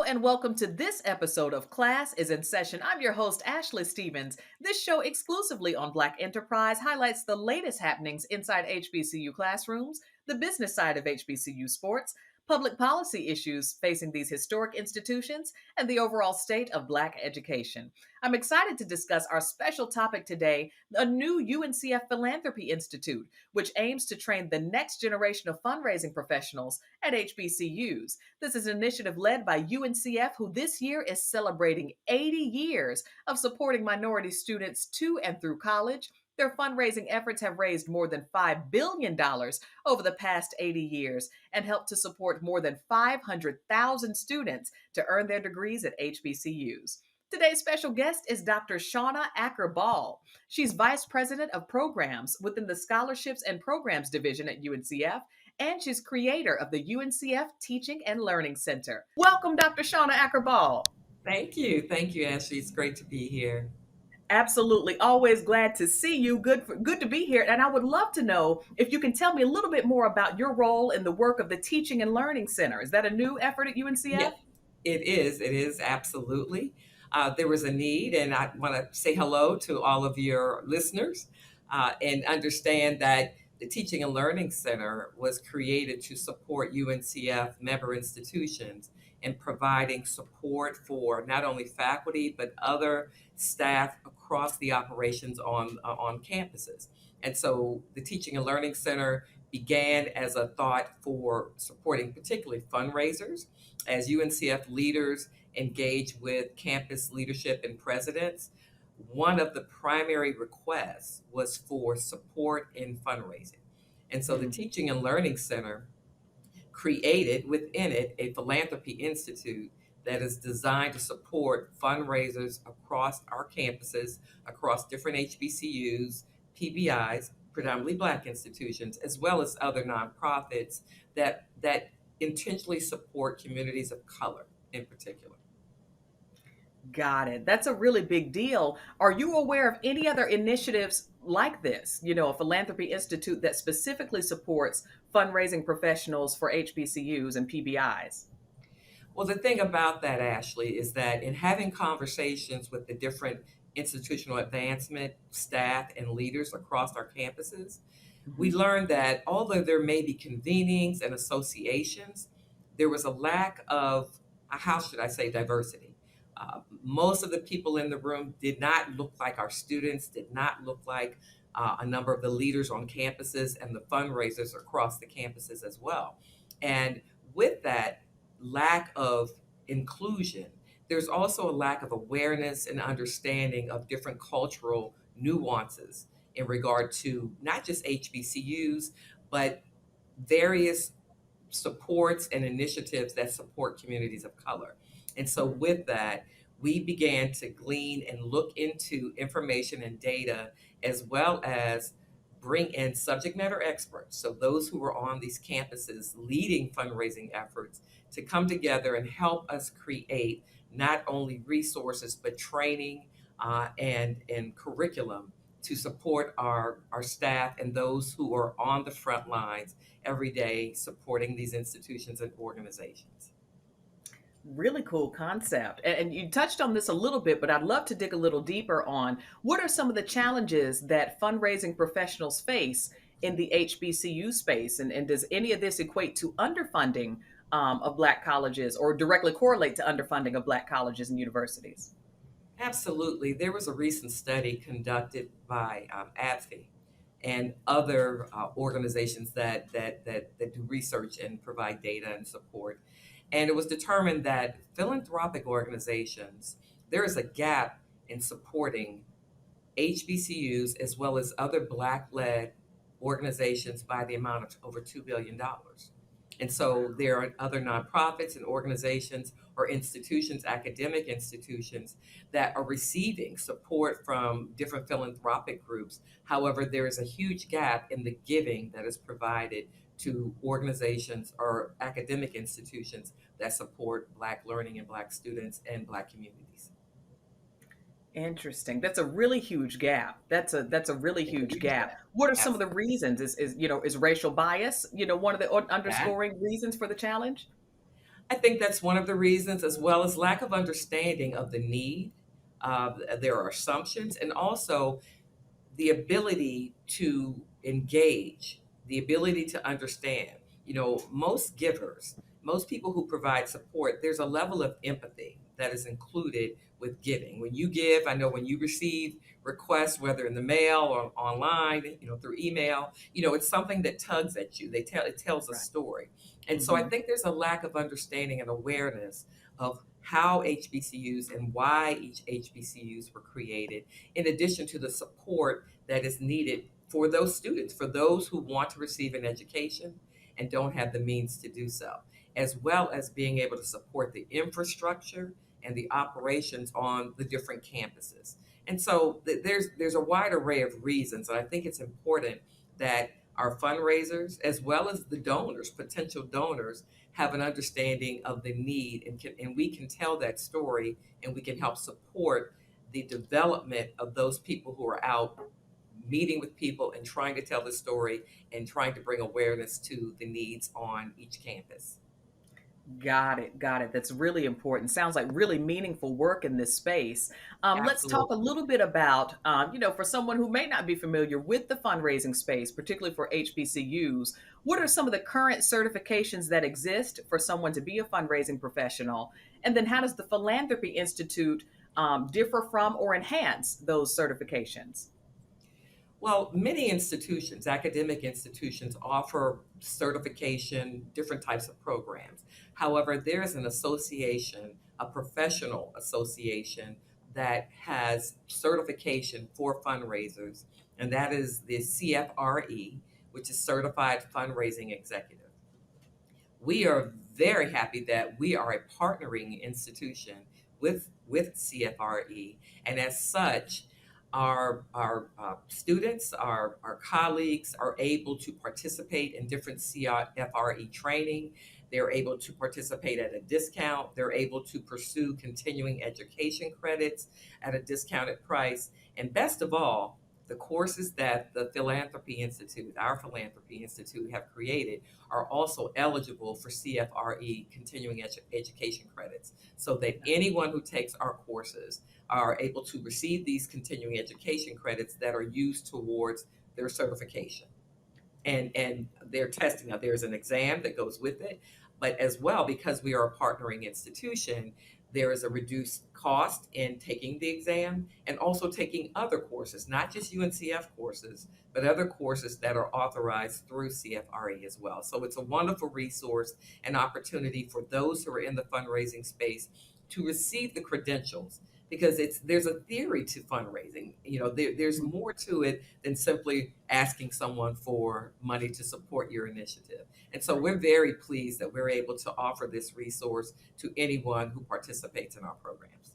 and welcome to this episode of Class is in Session. I'm your host, Ashley Stevens. This show, exclusively on Black Enterprise, highlights the latest happenings inside HBCU classrooms, the business side of HBCU sports, public policy issues facing these historic institutions, and the overall state of Black education. I'm excited to discuss our special topic today, a new UNCF Philanthropy Institute, which aims to train the next generation of fundraising professionals at HBCUs. This is an initiative led by UNCF, who this year is celebrating 80 years of supporting minority students to and through college. Their fundraising efforts have raised more than $5 billion over the past 80 years and helped to support more than 500,000 students to earn their degrees at HBCUs. Today's special guest is Dr. Shawna Acker-Ball. She's Vice President of Programs within the Scholarships and Programs Division at UNCF, and she's creator of the UNCF Teaching and Learning Center. Welcome, Dr. Shawna Acker-Ball. Thank you. Thank you, Ashley. It's great to be here. Absolutely. Always glad to see you. Good to be here. And I would love to know if you can tell me a little bit more about your role in the work of the Teaching and Learning Center. Is that a new effort at UNCF? Yeah, it is. It is absolutely. There was a need, and I want to say hello to all of your listeners and understand that the Teaching and Learning Center was created to support UNCF member institutions in providing support for not only faculty but other staff across the operations on campuses. And so the Teaching and Learning Center began as a thought for supporting particularly fundraisers as UNCF leaders engage with campus leadership and presidents. One of the primary requests was for support in fundraising. And so the Teaching and Learning Center created within it a philanthropy institute that is designed to support fundraisers across our campuses, across different HBCUs, PBIs, predominantly Black institutions, as well as other nonprofits that intentionally support communities of color in particular. Got it. That's a really big deal. Are you aware of any other initiatives like this? A philanthropy institute that specifically supports fundraising professionals for HBCUs and PBIs? Well, the thing about that, Ashley, is that in having conversations with the different institutional advancement staff and leaders across our campuses, we learned that although there may be convenings and associations, there was a lack of, how should I say, diversity. Most of the people in the room did not look like our students, did not look like a number of the leaders on campuses and the fundraisers across the campuses as well. And with that lack of inclusion, there's also a lack of awareness and understanding of different cultural nuances in regard to not just HBCUs, but various supports and initiatives that support communities of color. And so with that, we began to glean and look into information and data, as well as bring in subject matter experts. So those who are on these campuses leading fundraising efforts to come together and help us create not only resources, but training and curriculum to support our staff and those who are on the front lines every day supporting these institutions and organizations. Really cool concept. And you touched on this a little bit, but I'd love to dig a little deeper on what are some of the challenges that fundraising professionals face in the HBCU space? And does any of this equate to underfunding of Black colleges or directly correlate to underfunding of Black colleges and universities? Absolutely. There was a recent study conducted by ADFI and other organizations that do research and provide data and support. And it was determined that philanthropic organizations, there is a gap in supporting HBCUs as well as other Black-led organizations by the amount of over $2 billion. And so there are other nonprofits and organizations or institutions, academic institutions, that are receiving support from different philanthropic groups. However, there is a huge gap in the giving that is provided to organizations or academic institutions that support Black learning and Black students and Black communities. Interesting. That's a really huge gap. That's a really It's a huge huge gap. gap. What are some of the Absolutely. reasons? Is racial bias, one of the That underscoring reasons for the challenge? I think that's one of the reasons, as well as lack of understanding of the need. There are assumptions, and also the ability to engage, the ability to understand. Most givers, most people who provide support, there's a level of empathy that is included with giving. When you give, I know when you receive requests, whether in the mail or online, through email, it's something that tugs at you. It tells a Right. story. And so I Hmm. think there's a lack of understanding and awareness of how HBCUs and why each HBCUs were created, in addition to the support that is needed for those students, for those who want to receive an education and don't have the means to do so, as well as being able to support the infrastructure and the operations on the different campuses. And so there's a wide array of reasons, and I think it's important that our fundraisers, as well as the donors, potential donors, have an understanding of the need, and we can tell that story, and we can help support the development of those people who are out meeting with people and trying to tell the story and trying to bring awareness to the needs on each campus. Got it. Got it. That's really important. Sounds like really meaningful work in this space. Let's talk a Absolutely. little bit about, for someone who may not be familiar with the fundraising space, particularly for HBCUs, what are some of the current certifications that exist for someone to be a fundraising professional? And then how does the Philanthropy Institute differ from or enhance those certifications? Well, many institutions, academic institutions, offer certification, different types of programs. However, there is an association, a professional association, that has certification for fundraisers, and that is the CFRE, which is Certified Fundraising Executive. We are very happy that we are a partnering institution with CFRE, and as such, our students, our colleagues are able to participate in different CFRE training. They're able to participate at a discount. They're able to pursue continuing education credits at a discounted price. And best of all, the courses that the Philanthropy Institute, our Philanthropy Institute, have created are also eligible for CFRE continuing education credits, so that anyone who takes our courses are able to receive these continuing education credits that are used towards their certification and their testing. Now, there's an exam that goes with it, but as well, because we are a partnering institution, there is a reduced cost in taking the exam and also taking other courses, not just UNCF courses, but other courses that are authorized through CFRE as well. So it's a wonderful resource and opportunity for those who are in the fundraising space to receive the credentials, because there's a theory to fundraising. There's Mhm. more to it than simply asking someone for money to support your initiative. And so Right. we're very pleased that we're able to offer this resource to anyone who participates in our programs.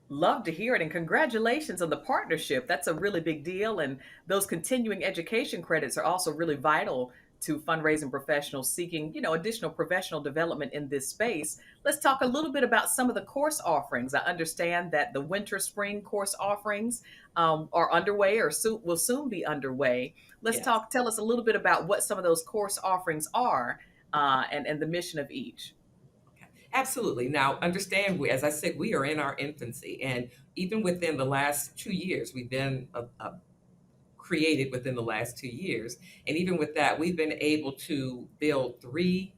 Love to hear it. And congratulations on the partnership. That's a really big deal. And those continuing education credits are also really vital to fundraising professionals seeking, additional professional development in this space. Let's talk a little bit about some of the course offerings. I understand that the winter spring course offerings are underway or will soon be underway. Yes. Tell us a little bit about what some of those course offerings are and the mission of each. Okay. Absolutely. Now, understand, as I said, we are in our infancy, and even within the last 2 years, we've been created within the last 2 years, and even with that, we've been able to build three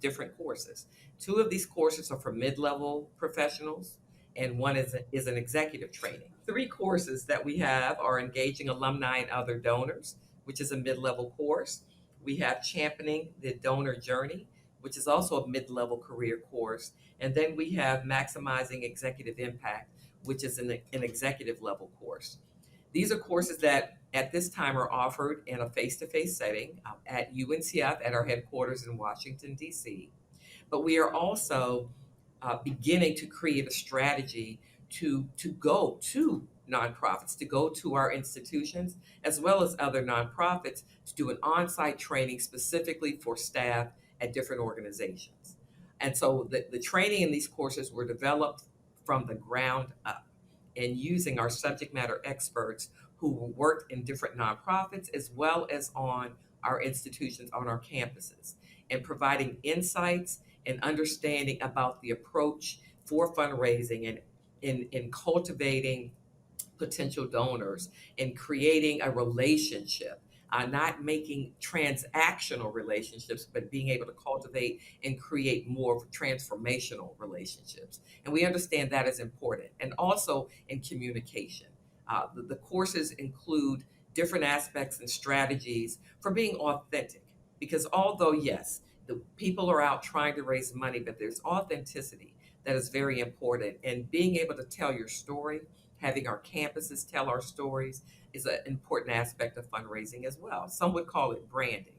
different courses. Two of these courses are for mid-level professionals, and one is an executive training. Three courses that we have are Engaging Alumni and Other Donors, which is a mid-level course. We have Championing the Donor Journey, which is also a mid-level career course. And then we have Maximizing Executive Impact, which is an executive level course. These are courses that at this time are offered in a face-to-face setting at UNCF at our headquarters in Washington, D.C. But we are also beginning to create a strategy to go to nonprofits, to go to our institutions, as well as other nonprofits, to do an on-site training specifically for staff at different organizations. And so the training in these courses were developed from the ground up, and using our subject matter experts who worked in different nonprofits as well as on our institutions on our campuses, and providing insights and understanding about the approach for fundraising and in cultivating potential donors and creating a relationship, not making transactional relationships, but being able to cultivate and create more transformational relationships. And we understand that is important. And also in communication. The courses include different aspects and strategies for being authentic. Because although, yes, the people are out trying to raise money, but there's authenticity that is very important. And being able to tell your story, having our campuses tell our stories is an important aspect of fundraising as well. Some would call it branding.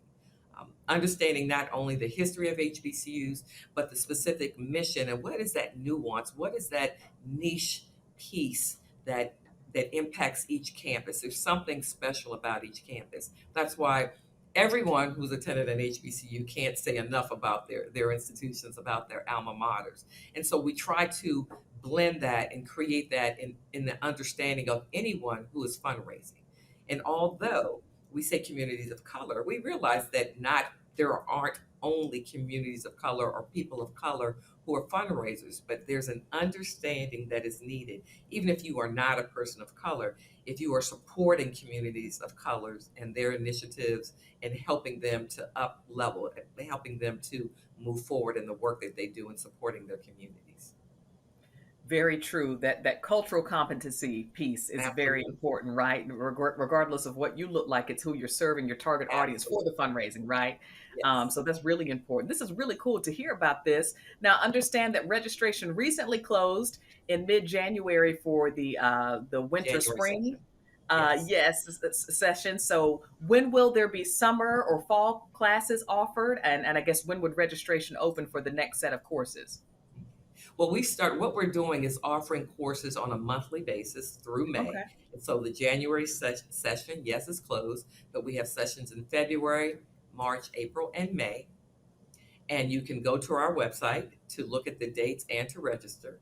Understanding not only the history of HBCUs, but the specific mission and what is that nuance, what is that niche piece that impacts each campus. There's something special about each campus. That's why everyone who's attended an HBCU can't say enough about their institutions, about their alma maters. And so we try to blend that and create that in the understanding of anyone who is fundraising. And although we say communities of color, we realize that not there aren't only communities of color or people of color who are fundraisers, but there's an understanding that is needed, even if you are not a person of color, if you are supporting communities of colors and their initiatives and helping them to up level, helping them to move forward in the work that they do in supporting their communities. Very true. That cultural competency piece is very Absolutely. important, right? Regardless of what you look like, it's who you're serving your target audience for the Absolutely. fundraising, right? Yes. So that's really important. This is really cool to hear about this. Now, understand that registration recently closed in mid-January for the winter January spring, session. Yes. yes, session. So when will there be summer or fall classes offered? And I guess when would registration open for the next set of courses? Well, what we're doing is offering courses on a monthly basis through May. Okay. And so the January session, yes, is closed, but we have sessions in February, March, April, and May. And you can go to our website to look at the dates and to register.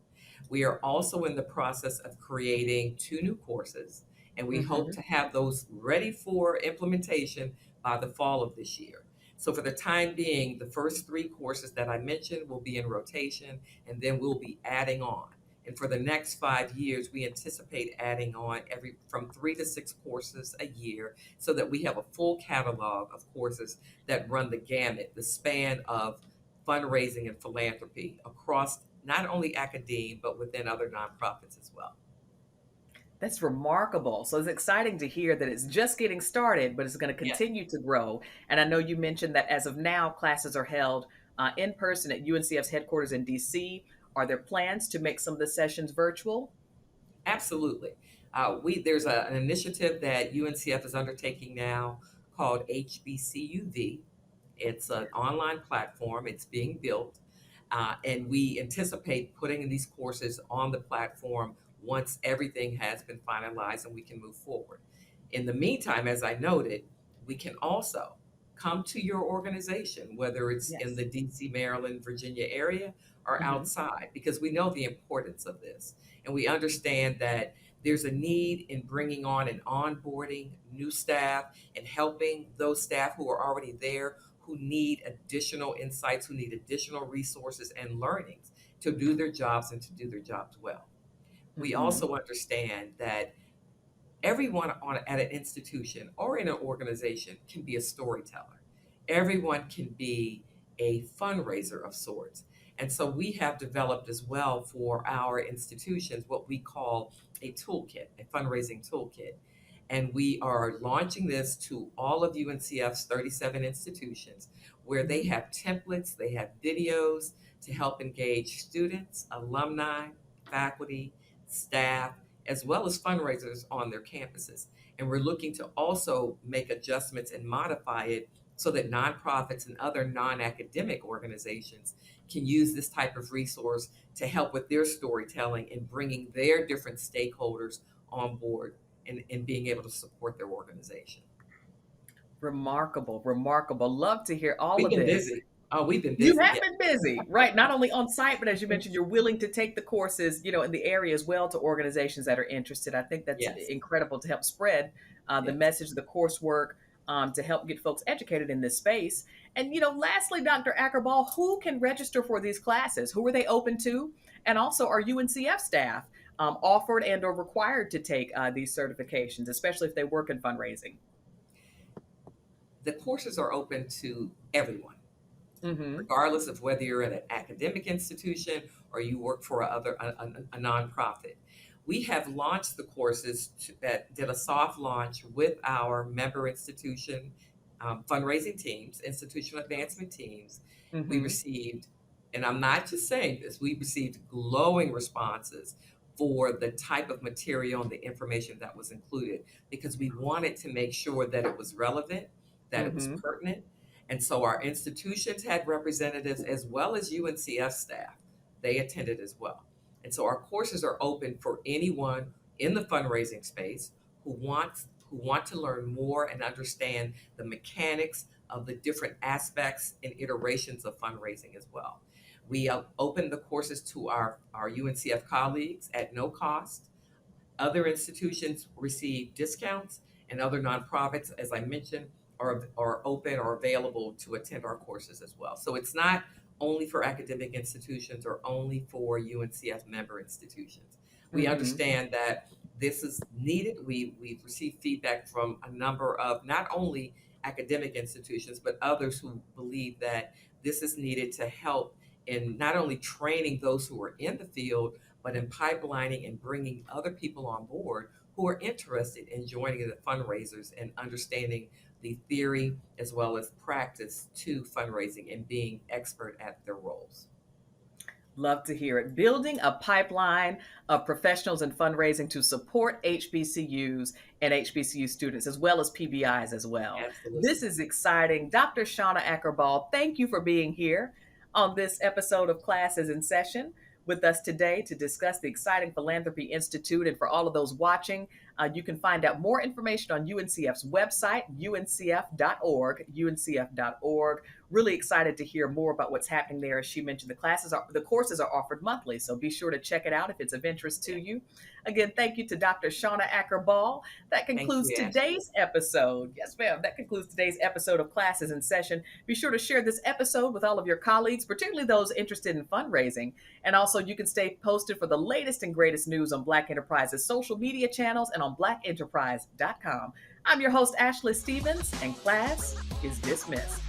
We are also in the process of creating two new courses, and we hope to Hmm. have those ready for implementation by the fall of this year. So, for the time being, the first three courses that I mentioned will be in rotation, and then we'll be adding on. And for the next 5 years, we anticipate adding on every from 3 to 6 courses a year so that we have a full catalog of courses that run the gamut, the span of fundraising and philanthropy across not only academe, but within other nonprofits as well. That's remarkable. So it's exciting to hear that it's just getting started, but it's going to Yes, continue to grow. And I know you mentioned that as of now, classes are held in person at UNCF's headquarters in DC. Are there plans to make some of the sessions virtual? absolutely. There's an initiative that UNCF is undertaking now called HBCUV. It's an online platform. It's being built, and we anticipate putting these courses on the platform once everything has been finalized and we can move forward. In the meantime, as I noted, we can also come to your organization, whether it's in Yes. the DC, Maryland, Virginia area or Hmm. outside, because we know the importance of this. And we understand that there's a need in bringing on and onboarding new staff and helping those staff who are already there who need additional insights, who need additional resources and learnings to do their jobs and to do their jobs well. We Hmm. also understand that everyone at an institution or in an organization can be a storyteller. Everyone can be a fundraiser of sorts. And so we have developed as well for our institutions what we call a toolkit, a fundraising toolkit. And we are launching this to all of UNCF's 37 institutions where they Hmm. have templates, they have videos to help engage students, alumni, faculty, staff, as well as fundraisers on their campuses. And we're looking to also make adjustments and modify it so that nonprofits and other non academic organizations can use this type of resource to help with their storytelling and bringing their different stakeholders on board and being able to support their organization. Remarkable, remarkable. Love to hear all We've of been this. busy. Oh, we've been You busy. have Yeah. been busy, right? Not only on site, but as you mentioned, you're willing to take the courses, in the area as well to organizations that are interested. I think that's Yes. incredible to help spread the Yes. message, the coursework, to help get folks educated in this space. And, lastly, Dr. Acker-Ball, who can register for these classes? Who are they open to? And also, are UNCF staff offered and or required to take these certifications, especially if they work in fundraising? The courses are open to everyone, Mm-hmm. regardless of whether you're at an academic institution or you work for a nonprofit. We have launched the courses that did a soft launch with our member institution fundraising teams, institutional advancement teams. We Mm-hmm. received, and I'm not just saying this, we received glowing responses for the type of material and the information that was included because we wanted to make sure that it was relevant, that it was Mm-hmm. pertinent. And so our institutions had representatives as well as UNCF staff. They attended as well. And so our courses are open for anyone in the fundraising space who want to learn more and understand the mechanics of the different aspects and iterations of fundraising as well. We open the courses to our UNCF colleagues at no cost. Other institutions receive discounts, and other nonprofits, as I mentioned, are open or available to attend our courses as well. So it's not only for academic institutions or only for UNCF member institutions. We Mm-hmm. understand that this is needed. We've received feedback from a number of not only academic institutions, but others who believe that this is needed to help in not only training those who are in the field, but in pipelining and bringing other people on board who are interested in joining the fundraisers and understanding the theory as well as practice to fundraising and being expert at their roles. Love to hear it. Building a pipeline of professionals in fundraising to support HBCUs and HBCU students, as well as PBIs as well. This Absolutely. is exciting. Dr. Shawna Acker-Ball, thank you for being here on this episode of Classes in Session with us today to discuss the exciting Philanthropy Institute. And for all of those watching, you can find out more information on UNCF's website, uncf.org, uncf.org. Really excited to hear more about what's happening there. As she mentioned, the courses are offered monthly, so be sure to check it out if it's of interest to Yeah. you. Again, thank you to Dr. Shawna Acker-Ball. That Thank concludes you, Ashley. today's episode. Yes, ma'am. That concludes today's episode of Classes in Session. Be sure to share this episode with all of your colleagues, particularly those interested in fundraising. And also, you can stay posted for the latest and greatest news on Black Enterprise's social media channels and on blackenterprise.com. I'm your host, Ashley Stevens, and class is dismissed.